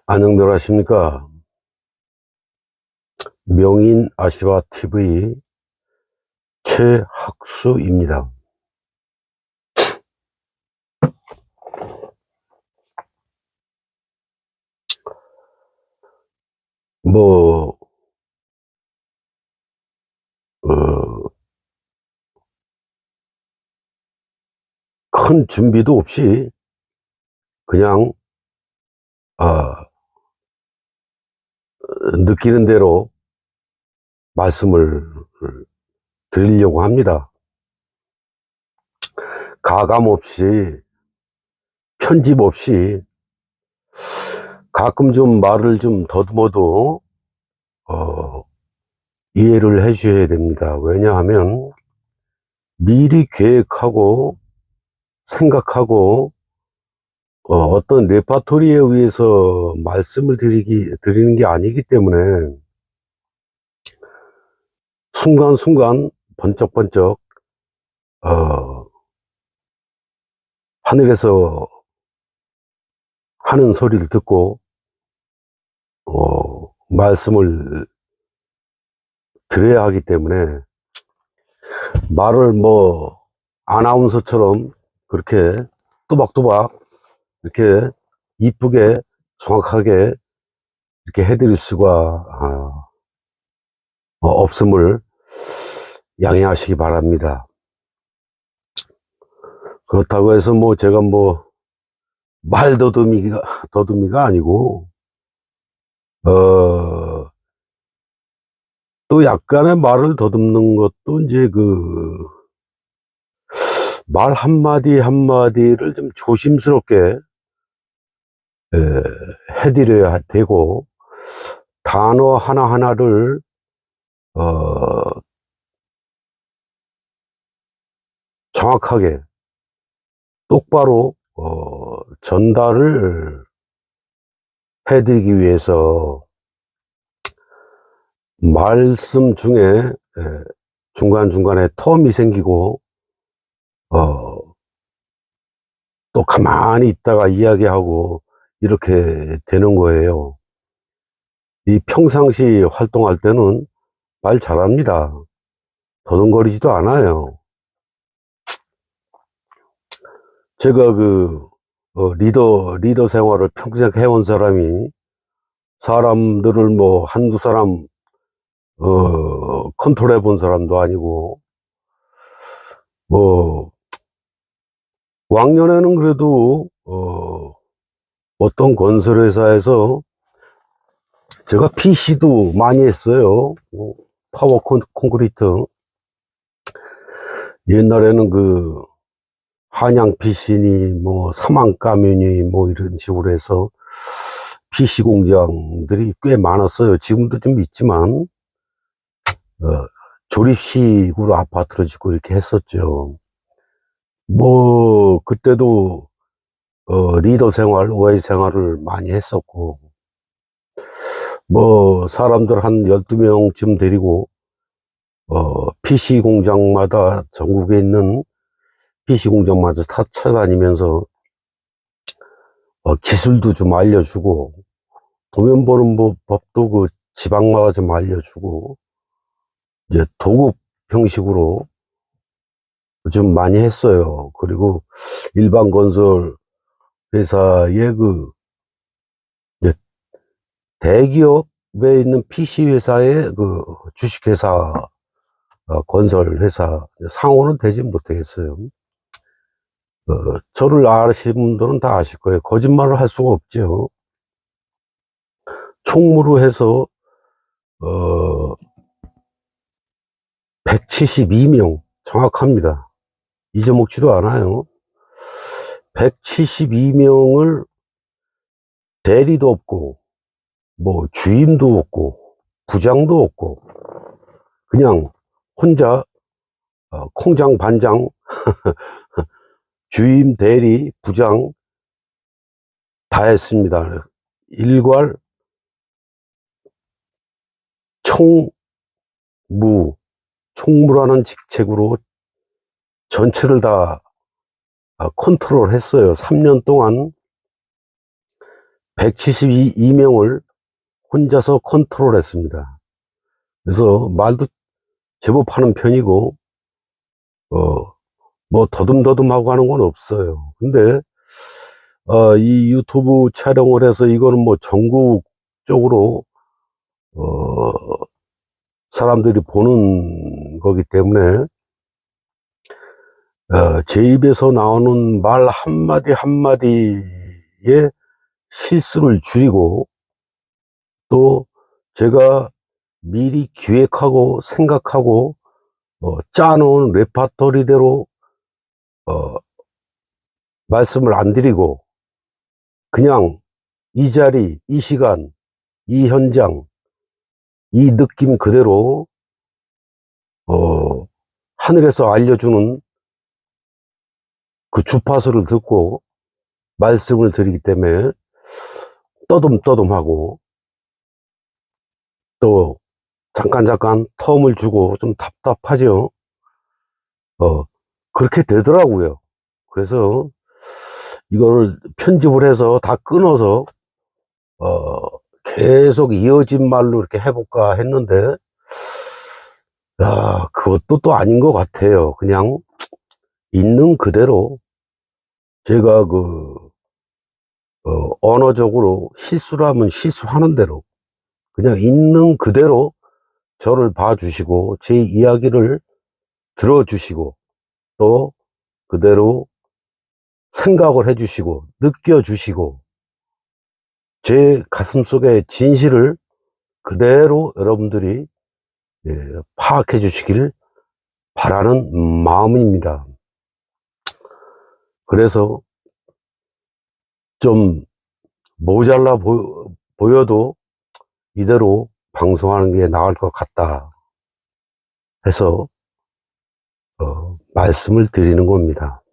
안녕들 하십니까? 명인 아시아 TV 최학수입니다. 뭐, 큰 준비도 없이 그냥, 아, 느끼는 대로 말씀을 드리려고 합니다. 가감 없이, 편집 없이, 가끔 좀 말을 좀 더듬어도, 이해를 해 주셔야 됩니다. 왜냐하면, 미리 계획하고, 생각하고, 어떤 레파토리에 의해서 말씀을 드리는 게 아니기 때문에 순간순간 번쩍번쩍, 하늘에서 하는 소리를 듣고, 말씀을 드려야 하기 때문에 말을 뭐, 아나운서처럼 그렇게 또박또박 이렇게 이쁘게 정확하게 이렇게 해드릴 수가 없음을 양해하시기 바랍니다. 그렇다고 해서 뭐 제가 뭐 더듬이가 아니고, 또 약간의 말을 더듬는 것도 이제 말 한마디 한마디를 좀 조심스럽게, 해드려야 되고, 단어 하나하나를, 정확하게, 똑바로, 전달을 해드리기 위해서 말씀 중에 중간중간에 텀이 생기고, 또 가만히 있다가 이야기하고 이렇게 되는 거예요. 이 평상시 활동할 때는 말 잘합니다. 더듬거리지도 않아요. 제가 리더 생활을 평생 해온 사람이 사람들을 뭐 한두 사람 컨트롤해 본 사람도 아니고, 뭐 왕년에는 그래도 어떤 건설회사에서 제가 PC도 많이 했어요. 파워 콘크리트. 옛날에는 한양 PC니 뭐 사망가면이 뭐 이런 식으로 해서 PC 공장들이 꽤 많았어요. 지금도 좀 있지만, 조립식으로 아파트를 짓고 이렇게 했었죠. 뭐 그때도 리더 생활, OI 생활을 많이 했었고, 뭐 사람들 한 12명쯤 데리고 PC 공장마다, 전국에 있는 PC 공장마다 다 찾아다니면서 기술도 좀 알려주고, 도면 보는 뭐 법도 지방마다 좀 알려주고, 이제 도급 형식으로 좀 많이 했어요. 그리고 일반 건설 회사의 이제 대기업에 있는 PC 회사의 주식회사, 건설 회사 상호는 되지 못하겠어요. 저를 아시는 분들은 다 아실 거예요. 거짓말을 할 수가 없죠. 총무로 해서 172명 정확합니다. 잊어먹지도 않아요. 172명을 대리도 없고, 뭐 주임도 없고, 부장도 없고, 그냥 혼자 콩장 반장 주임 대리 부장 다 했습니다. 일괄 총무라는 직책으로 전체를 다 컨트롤 했어요. 3년 동안 172명을 혼자서 컨트롤했습니다. 그래서 말도 제법 하는 편이고, 뭐 더듬더듬하고 하는 건 없어요. 근데 이 유튜브 촬영을 해서 이거는 뭐 전국적으로 사람들이 보는 거기 때문에 제 입에서 나오는 말 한마디 한마디에 실수를 줄이고, 또 제가 미리 기획하고 생각하고 짜놓은 레파토리대로 말씀을 안 드리고, 그냥 이 자리, 이 시간, 이 현장, 이 느낌 그대로 하늘에서 알려주는 그 주파수를 듣고 말씀을 드리기 때문에 떠듬떠듬하고, 또 잠깐 텀을 주고 좀 답답하죠. 그렇게 되더라고요. 그래서 이거를 편집을 해서 다 끊어서 계속 이어진 말로 이렇게 해볼까 했는데, 그것도 또 아닌 것 같아요. 그냥 있는 그대로 제가 언어적으로 실수를 하면 실수하는 대로 그냥 있는 그대로 저를 봐주시고 제 이야기를 들어주시고, 또 그대로 생각을 해주시고 느껴주시고, 제 가슴속의 진실을 그대로 여러분들이 파악해 주시길 바라는 마음입니다. 그래서 좀 모자라 보여도 이대로 방송하는 게 나을 것 같다 해서 말씀을 드리는 겁니다.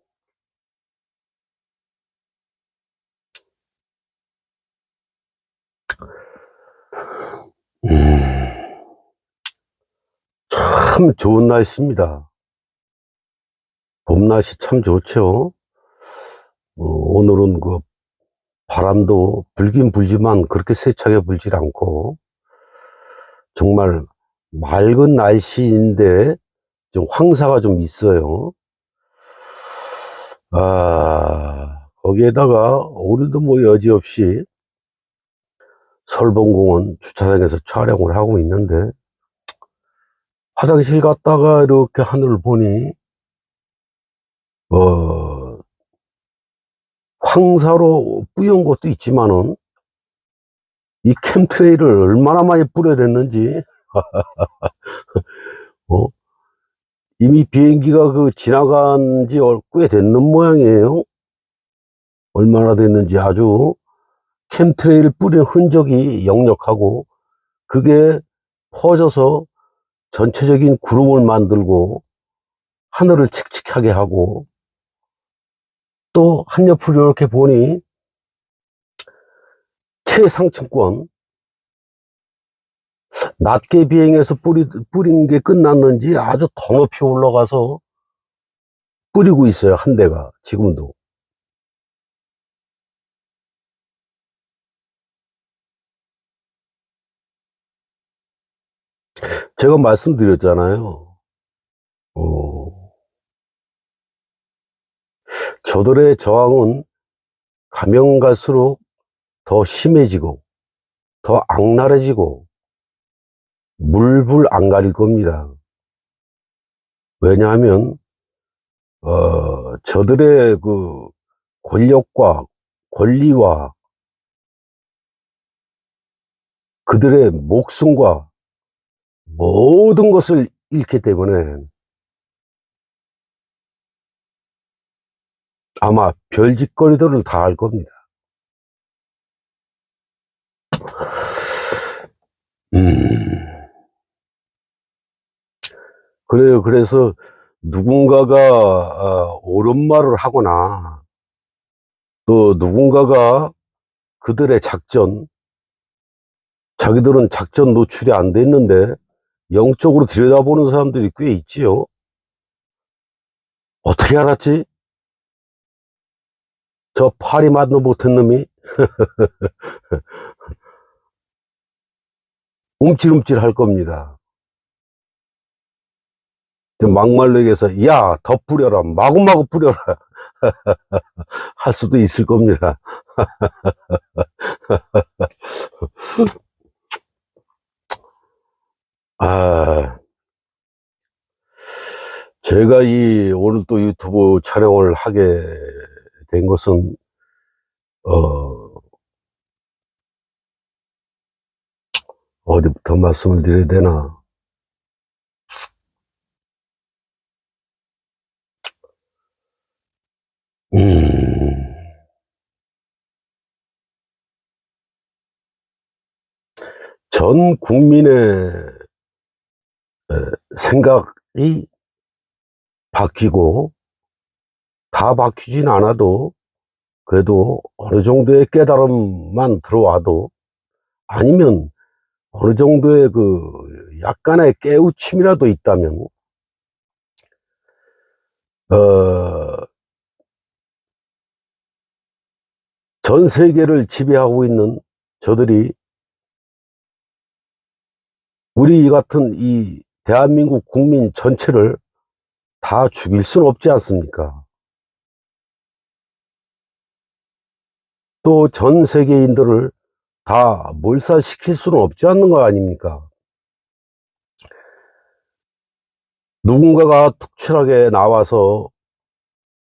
참 좋은 날씨입니다. 봄날씨 참 좋죠. 오늘은 그 바람도 불긴 불지만 그렇게 세차게 불질 않고, 정말 맑은 날씨인데 좀 황사가 좀 있어요. 거기에다가 오늘도 뭐 여지없이 설봉공원 주차장에서 촬영을 하고 있는데, 화장실 갔다가 이렇게 하늘을 보니 황사로 뿌연 것도 있지만은 이 캠트레일을 얼마나 많이 뿌려댔는지 이미 비행기가 지나간 지 꽤 됐는 모양이에요. 얼마나 됐는지 아주 캠트레일 뿌린 흔적이 역력하고, 그게 퍼져서 전체적인 구름을 만들고 하늘을 칙칙하게 하고, 또 한옆으로 이렇게 보니 최상층권 낮게 비행해서 뿌린 게 끝났는지 아주 더 높이 올라가서 뿌리고 있어요, 한 대가 지금도. 제가 말씀드렸잖아요. 저들의 저항은 가면 갈수록 더 심해지고 더 악랄해지고 물불 안 가릴 겁니다. 왜냐하면 저들의 권력과 권리와 그들의 목숨과 모든 것을 잃기 때문에 아마 별짓거리들을 다 할 겁니다. 그래요. 그래서 누군가가 옳은 말을 하거나, 또 누군가가 그들의 작전, 자기들은 작전 노출이 안 돼 있는데 영적으로 들여다보는 사람들이 꽤 있지요. 어떻게 알았지? 저 파리만도 못한 놈이 움찔움찔 할 겁니다. 막말로 얘기해서 야, 더 뿌려라, 마구마구 뿌려라 할 수도 있을 겁니다. 아, 제가 오늘 또 유튜브 촬영을 하게 된 것은 어디부터 말씀을 드려야 되나. 전 국민의 생각이 바뀌고, 다 바뀌진 않아도 그래도 어느 정도의 깨달음만 들어와도, 아니면 어느 정도의 약간의 깨우침이라도 있다면 전 세계를 지배하고 있는 저들이 우리 같은 이 대한민국 국민 전체를 다 죽일 수는 없지 않습니까? 또 전 세계인들을 다 몰살시킬 수는 없지 않는 거 아닙니까? 누군가가 특출하게 나와서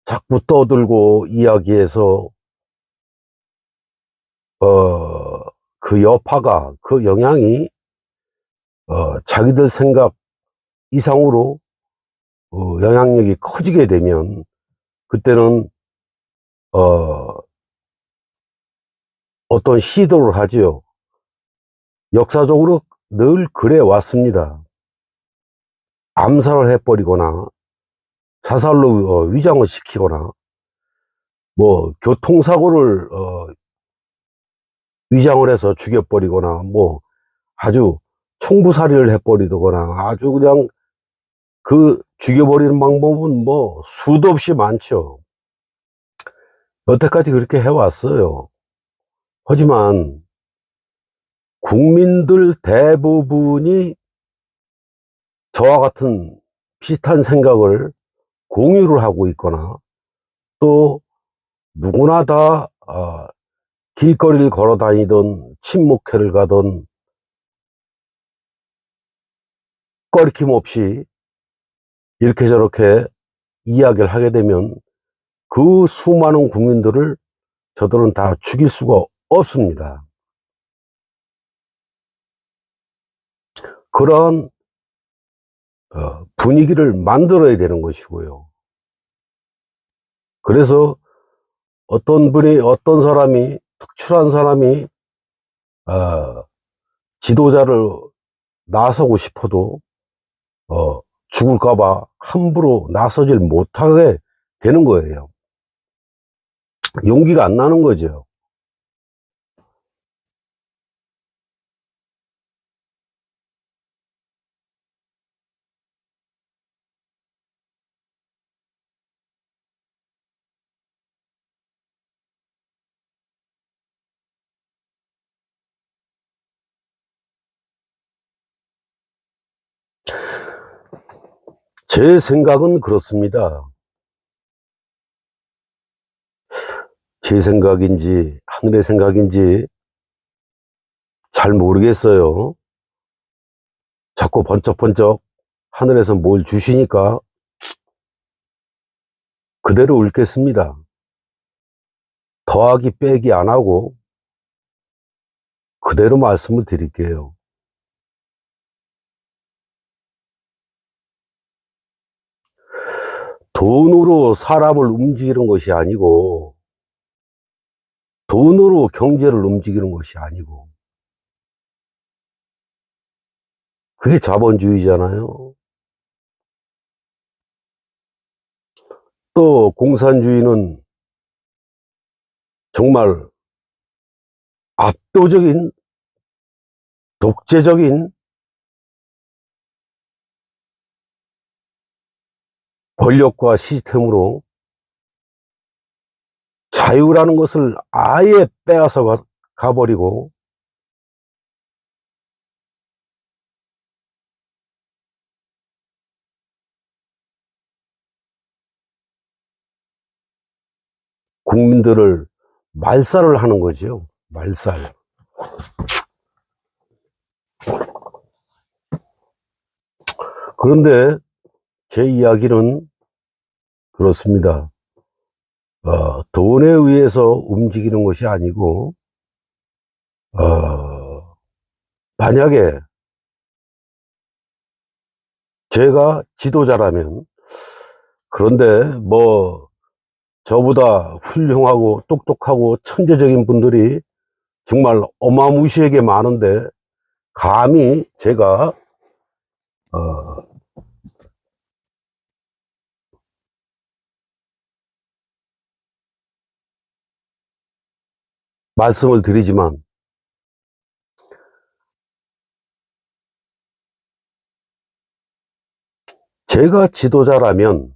자꾸 떠들고 이야기해서 그 여파가, 그 영향이 자기들 생각 이상으로 영향력이 커지게 되면, 그때는 어떤 시도를 하지요. 역사적으로 늘 그래 왔습니다. 암살을 해버리거나 자살로 위장을 시키거나, 뭐 교통사고를 위장을 해서 죽여버리거나, 뭐 아주 총부살이를 해버리거나, 아주 그냥 그 죽여버리는 방법은 뭐 수도 없이 많죠. 여태까지 그렇게 해왔어요. 하지만 국민들 대부분이 저와 같은 비슷한 생각을 공유를 하고 있거나, 또 누구나 다 길거리를 걸어 다니던 친목회를 가던 꺼리낌 없이 이렇게 저렇게 이야기를 하게 되면 그 수많은 국민들을 저들은 다 죽일 수가 없습니다. 그런 분위기를 만들어야 되는 것이고요. 그래서 어떤 사람이, 특출한 사람이 지도자를 나서고 싶어도 죽을까봐 함부로 나서질 못하게 되는 거예요. 용기가 안 나는 거죠. 제 생각은 그렇습니다. 제 생각인지 하늘의 생각인지 잘 모르겠어요. 자꾸 번쩍번쩍 하늘에서 뭘 주시니까 그대로 읊겠습니다. 더하기 빼기 안 하고 그대로 말씀을 드릴게요. 돈으로 사람을 움직이는 것이 아니고, 돈으로 경제를 움직이는 것이 아니고, 그게 자본주의잖아요. 또 공산주의는 정말 압도적인 독재적인 권력과 시스템으로 자유라는 것을 아예 빼앗아 가버리고 국민들을 말살을 하는 거죠. 말살. 그런데 제 이야기는 그렇습니다. 돈에 의해서 움직이는 것이 아니고, 만약에 제가 지도자라면, 그런데 뭐, 저보다 훌륭하고 똑똑하고 천재적인 분들이 정말 어마무시하게 많은데, 감히 제가, 말씀을 드리지만, 제가 지도자라면,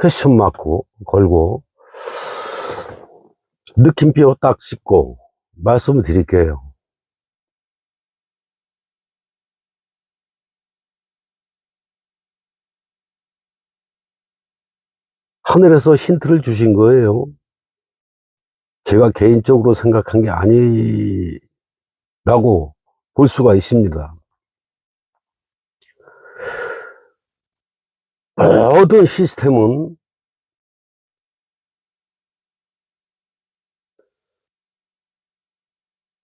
퀘션 마크 걸고, 느낌표 딱 찍고, 말씀을 드릴게요. 하늘에서 힌트를 주신 거예요. 제가 개인적으로 생각한 게 아니라고 볼 수가 있습니다. 모든 시스템은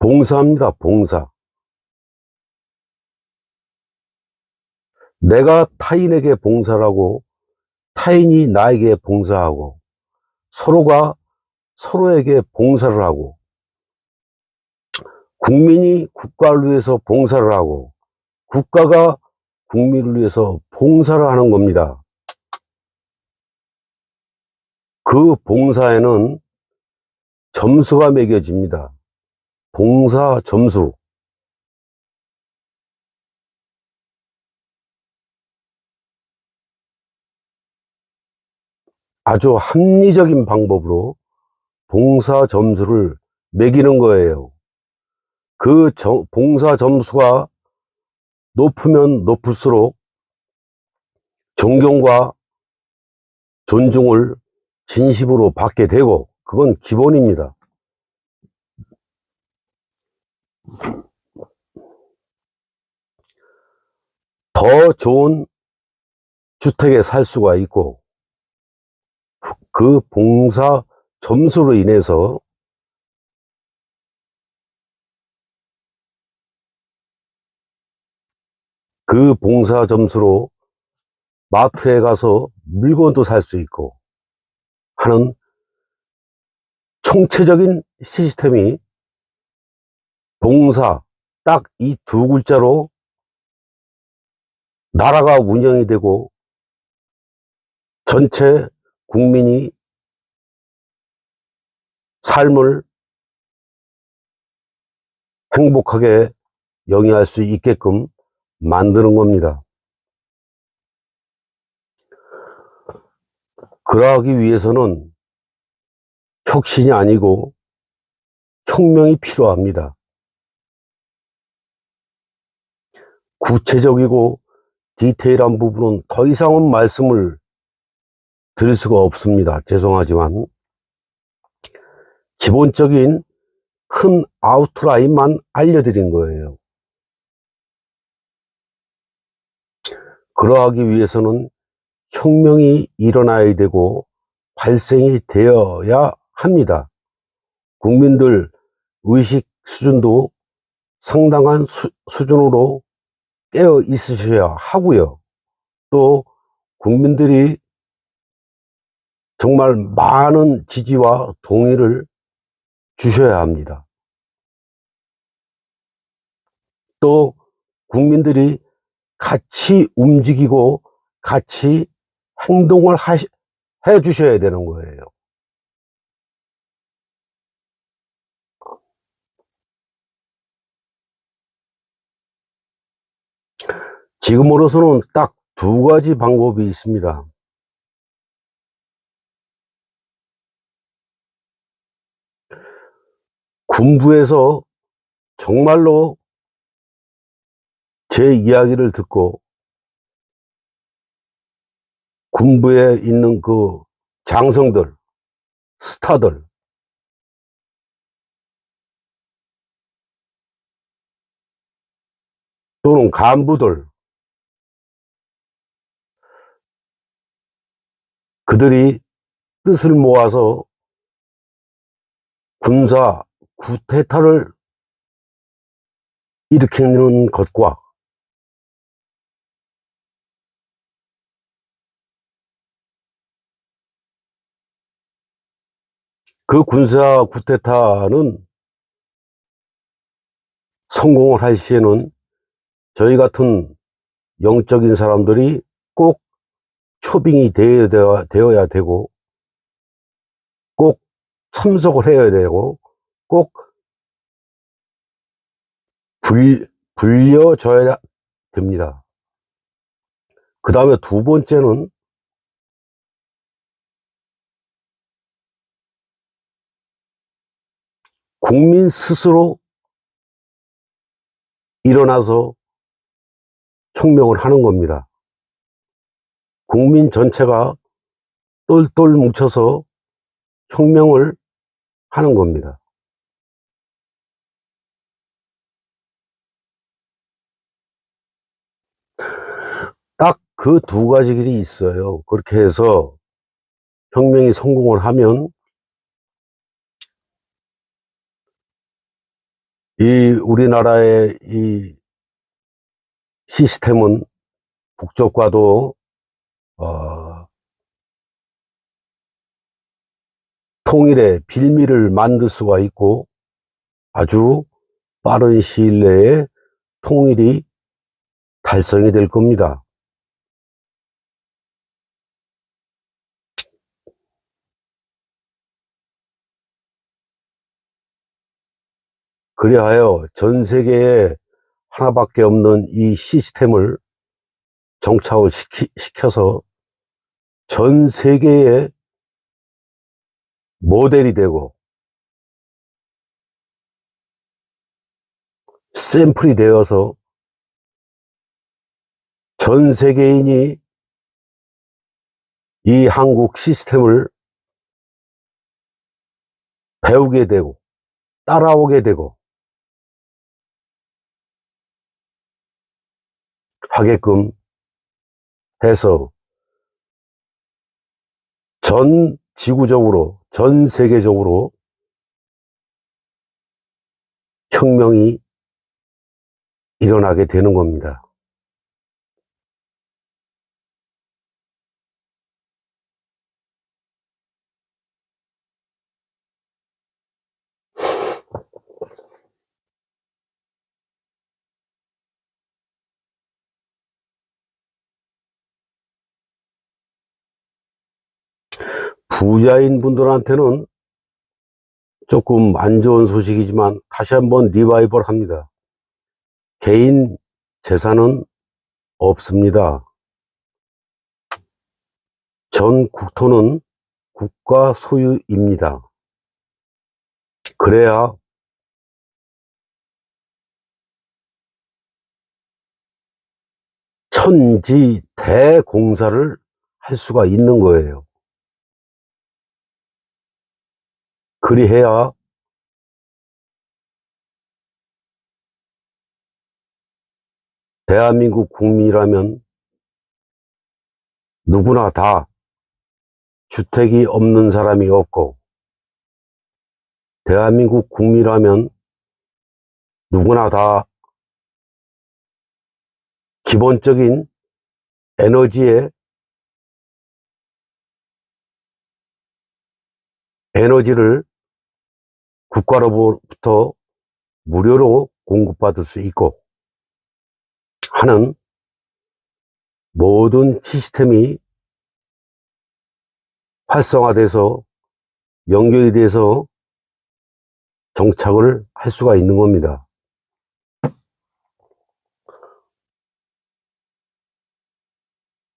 봉사입니다. 봉사. 내가 타인에게 봉사하고 타인이 나에게 봉사하고 서로가 서로에게 봉사를 하고 국민이 국가를 위해서 봉사를 하고 국가가 국민을 위해서 봉사를 하는 겁니다. 그 봉사에는 점수가 매겨집니다. 봉사 점수. 아주 합리적인 방법으로 봉사 점수를 매기는 거예요. 그 봉사 점수가 높으면 높을수록 존경과 존중을 진심으로 받게 되고, 그건 기본입니다. 더 좋은 주택에 살 수가 있고, 그 봉사 점수로 인해서 그 봉사 점수로 마트에 가서 물건도 살 수 있고 하는 총체적인 시스템이 봉사 딱 이 두 글자로 나라가 운영이 되고 전체 국민이 삶을 행복하게 영위할 수 있게끔 만드는 겁니다. 그러하기 위해서는 혁신이 아니고 혁명이 필요합니다. 구체적이고 디테일한 부분은 더 이상은 말씀을 드릴 수가 없습니다. 죄송하지만 기본적인 큰 아웃라인만 알려드린 거예요. 그러하기 위해서는 혁명이 일어나야 되고 발생이 되어야 합니다. 국민들 의식 수준도 상당한 수준으로 깨어 있으셔야 하고요. 또 국민들이 정말 많은 지지와 동의를 주셔야 합니다. 또 국민들이 같이 움직이고 같이 행동을 해 주셔야 되는 거예요. 지금으로서는 딱 두 가지 방법이 있습니다. 군부에서 정말로 제 이야기를 듣고 군부에 있는 그 장성들, 스타들, 또는 간부들, 그들이 뜻을 모아서 군사 쿠데타를 일으키는 것과 그 군사 쿠데타는 성공을 할 시에는 저희 같은 영적인 사람들이 꼭 초빙이 되어야 되고, 꼭 참석을 해야 되고, 꼭 불려줘야 됩니다. 그 다음에 두 번째는 국민 스스로 일어나서 혁명을 하는 겁니다. 국민 전체가 똘똘 뭉쳐서 혁명을 하는 겁니다. 딱 그 두 가지 길이 있어요. 그렇게 해서 혁명이 성공을 하면 이 우리나라의 이 시스템은 북쪽과도 통일의 빌미를 만들 수가 있고 아주 빠른 시일 내에 통일이 달성이 될 겁니다. 그리하여 전 세계에 하나밖에 없는 이 시스템을 정착을 시켜서 전 세계의 모델이 되고 샘플이 되어서 전 세계인이 이 한국 시스템을 배우게 되고 따라오게 되고 하게끔 해서 전 지구적으로, 전 세계적으로 혁명이 일어나게 되는 겁니다. 부자인 분들한테는 조금 안 좋은 소식이지만 다시 한번 리바이벌 합니다. 개인 재산은 없습니다. 전 국토는 국가 소유입니다. 그래야 천지 대공사를 할 수가 있는 거예요. 그리해야 대한민국 국민이라면 누구나 다 주택이 없는 사람이 없고, 대한민국 국민이라면 누구나 다 기본적인 에너지에 에너지를 국가로부터 무료로 공급받을 수 있고 하는 모든 시스템이 활성화돼서 연결이 돼서 정착을 할 수가 있는 겁니다.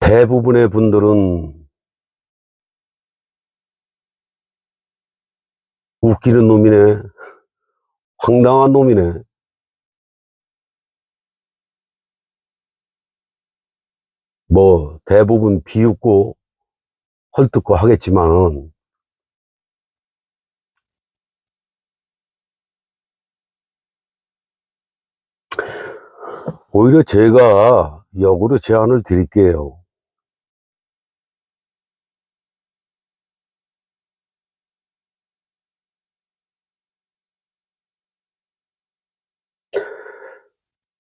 대부분의 분들은 웃기는 놈이네. 황당한 놈이네. 뭐 대부분 비웃고 헐뜯고 하겠지만은 오히려 제가 역으로 제안을 드릴게요.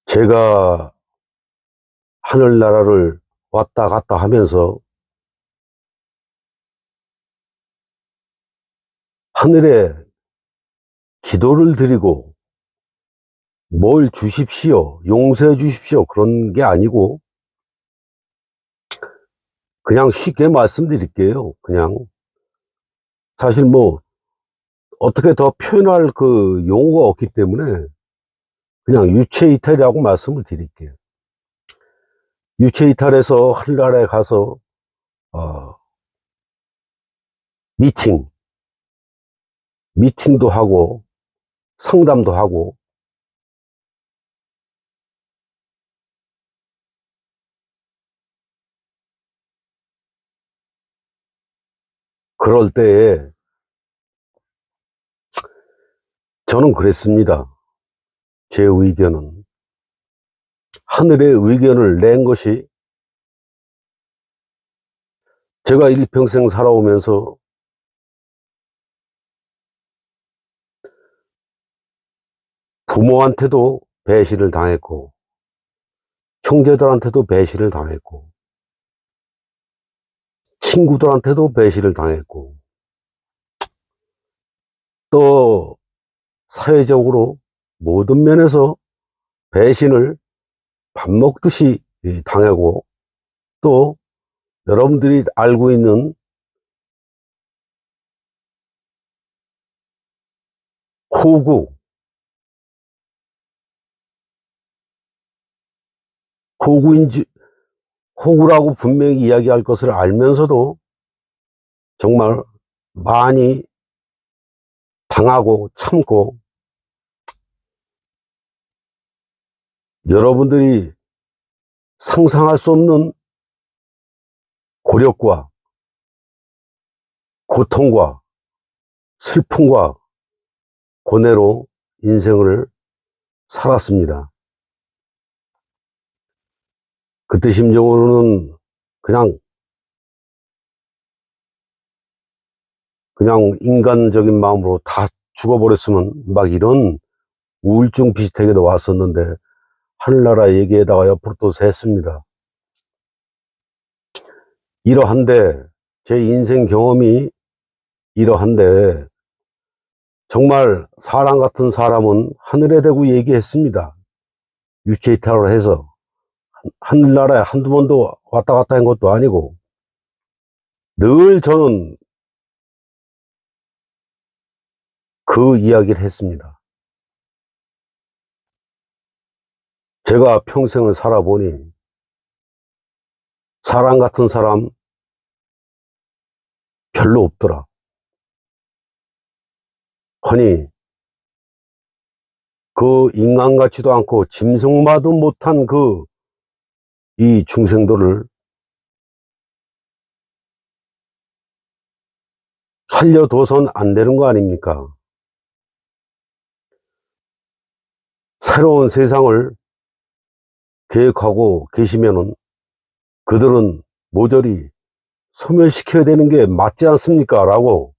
제가 하늘나라를 왔다 갔다 하면서 하늘에 기도를 드리고 뭘 주십시오, 용서해 주십시오 그런 게 아니고 그냥 쉽게 말씀드릴게요. 그냥 사실 뭐 어떻게 더 표현할 그 용어가 없기 때문에 그냥 유체이탈이라고 말씀을 드릴게요. 유체이탈에서 하늘나라에 가서 어, 미팅도 하고 상담도 하고 그럴 때에 저는 그랬습니다. 제 의견은 하늘의 의견을 낸 것이 제가 일평생 살아오면서 부모한테도 배신을 당했고 형제들한테도 배신을 당했고 친구들한테도 배신을 당했고 또 사회적으로 모든 면에서 배신을 밥 먹듯이 당하고 또 여러분들이 알고 있는 호구, 호구인지 호구라고 분명히 이야기할 것을 알면서도 정말 많이 당하고 참고 여러분들이 상상할 수 없는 고력과 고통과 슬픔과 고뇌로 인생을 살았습니다. 그때 심정으로는 그냥 인간적인 마음으로 다 죽어버렸으면 막 이런 우울증 비슷하게도 왔었는데 하늘나라 얘기에다가 옆으로 또 샜습니다. 이러한데 제 인생 경험이 이러한데 정말 사람 같은 사람은 하늘에 대고 얘기했습니다. 유체이탈을 해서 하늘나라에 한두 번도 왔다 갔다 한 것도 아니고 늘 저는 그 이야기를 했습니다. 제가 평생을 살아보니 사람 같은 사람 별로 없더라. 허니 그 인간 같지도 않고 짐승마도 못한 이 중생들을 살려둬선 안 되는 거 아닙니까? 새로운 세상을 계획하고 계시면은 그들은 모조리 소멸시켜야 되는 게 맞지 않습니까? 라고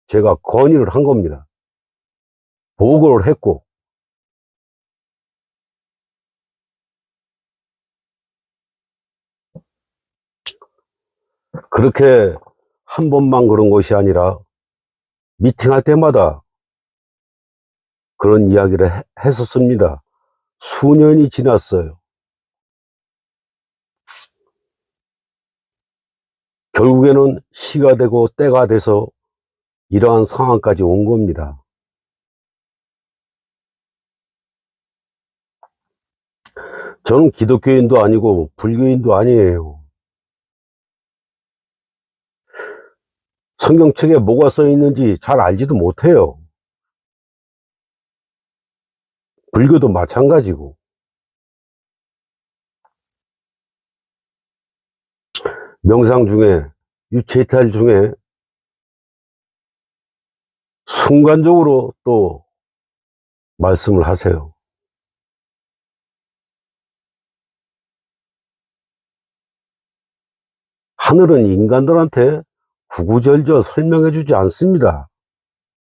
제가 건의를 한 겁니다. 보고를 했고 그렇게 한 번만 그런 것이 아니라 미팅할 때마다 그런 이야기를 했었습니다. 수년이 지났어요. 결국에는 시가 되고 때가 돼서 이러한 상황까지 온 겁니다. 저는 기독교인도 아니고 불교인도 아니에요. 성경책에 뭐가 써 있는지 잘 알지도 못해요. 불교도 마찬가지고. 명상 중에, 유체이탈 중에 순간적으로 또 말씀을 하세요. 하늘은 인간들한테 구구절절 설명해 주지 않습니다.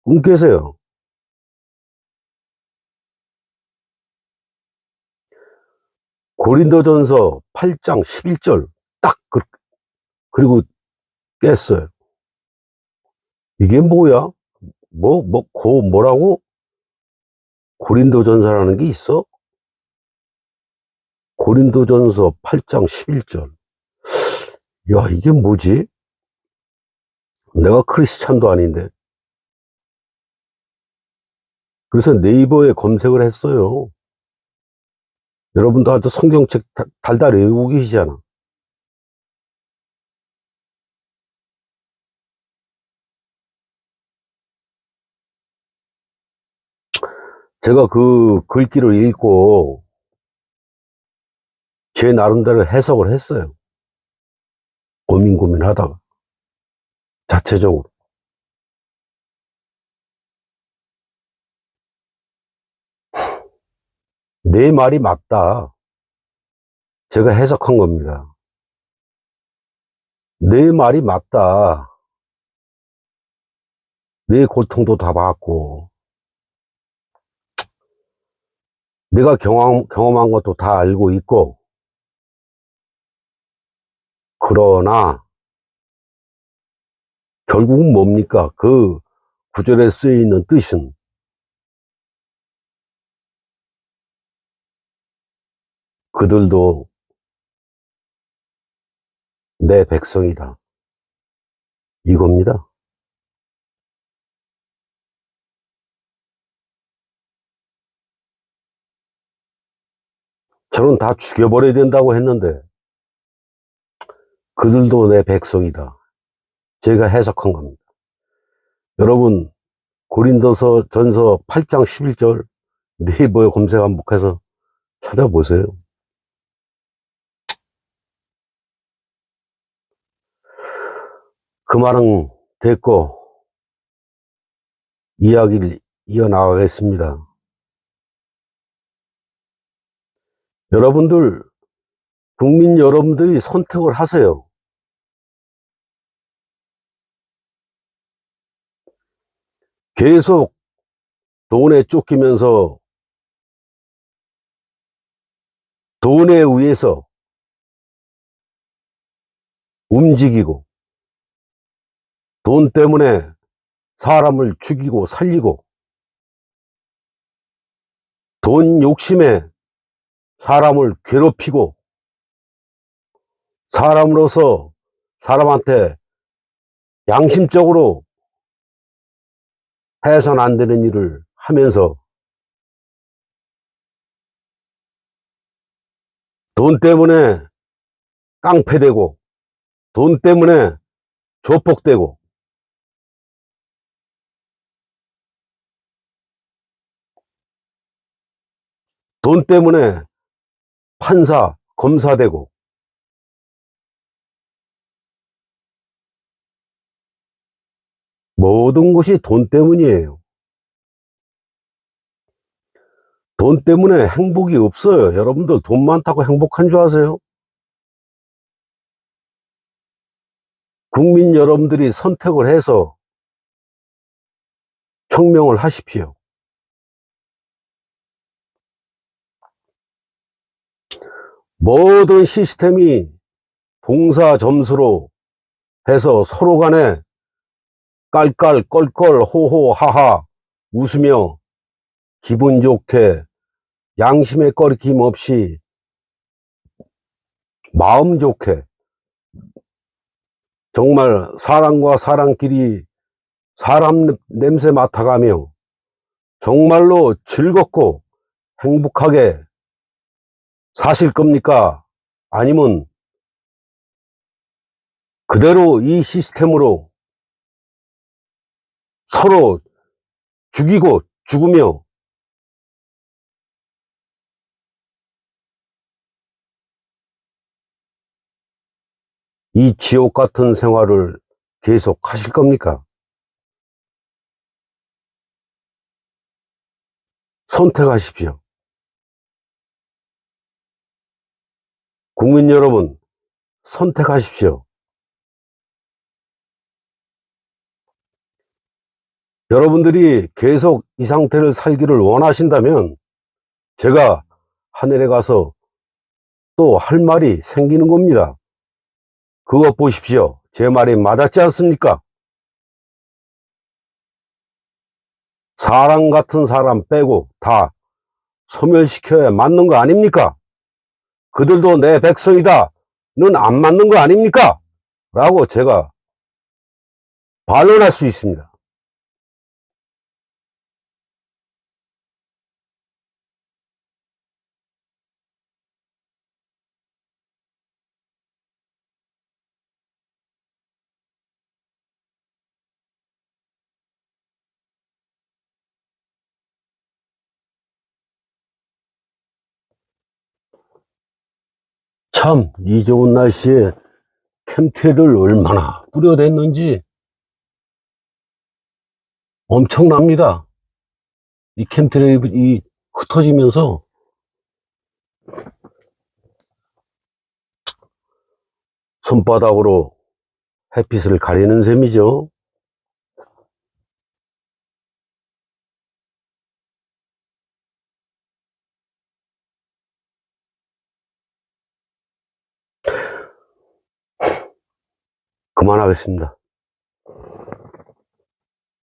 꿈 깨세요. 고린도전서 8장 11절 딱 그리고 깼어요. 이게 뭐야? 뭐라고? 고린도전서라는 게 있어? 고린도전서 8장 11절. 야, 이게 뭐지? 내가 크리스찬도 아닌데. 그래서 네이버에 검색을 했어요. 여러분도 아주 성경책 달달 외우고 계시잖아. 제가 그 글귀를 읽고 제 나름대로 해석을 했어요. 고민하다가. 자체적으로. 내 말이 맞다. 제가 해석한 겁니다. 내 말이 맞다. 내 고통도 다 봤고, 내가 경험한 것도 다 알고 있고, 그러나, 결국은 뭡니까? 그 구절에 쓰여 있는 뜻은, 그들도 내 백성이다. 이겁니다. 저는 다 죽여버려야 된다고 했는데, 그들도 내 백성이다. 제가 해석한 겁니다. 여러분, 고린도서 전서 8장 11절 네이버에 검색 한번 해서 찾아보세요. 그 말은 됐고, 이야기를 이어나가겠습니다. 여러분들, 국민 여러분들이 선택을 하세요. 계속 돈에 쫓기면서 돈에 의해서 움직이고 돈 때문에 사람을 죽이고 살리고 돈 욕심에 사람을 괴롭히고 사람으로서 사람한테 양심적으로 해서는 안 되는 일을 하면서 돈 때문에 깡패되고 돈 때문에 조폭되고 돈 때문에 판사, 검사되고 모든 것이 돈 때문이에요. 돈 때문에 행복이 없어요. 여러분들 돈 많다고 행복한 줄 아세요? 국민 여러분들이 선택을 해서 혁명을 하십시오. 모든 시스템이 봉사 점수로 해서 서로 간에 깔깔 껄껄 호호 하하 웃으며 기분 좋게 양심의 꺼리낌 없이 마음 좋게 정말 사람과 사람끼리 사람 냄새 맡아가며 정말로 즐겁고 행복하게 사실 겁니까? 아니면 그대로 이 시스템으로 서로 죽이고 죽으며 이 지옥 같은 생활을 계속 하실 겁니까? 선택하십시오. 국민 여러분, 선택하십시오. 여러분들이 계속 이 상태를 살기를 원하신다면 제가 하늘에 가서 또 할 말이 생기는 겁니다. 그거 보십시오. 제 말이 맞았지 않습니까? 사람 같은 사람 빼고 다 소멸시켜야 맞는 거 아닙니까? 그들도 내 백성이다는 안 맞는 거 아닙니까? 라고 제가 반론할 수 있습니다. 참, 이 좋은 날씨에 캠트를 얼마나 뿌려댔는지 엄청납니다. 이 캠트랩이 흩어지면서 손바닥으로 햇빛을 가리는 셈이죠. 그만하겠습니다.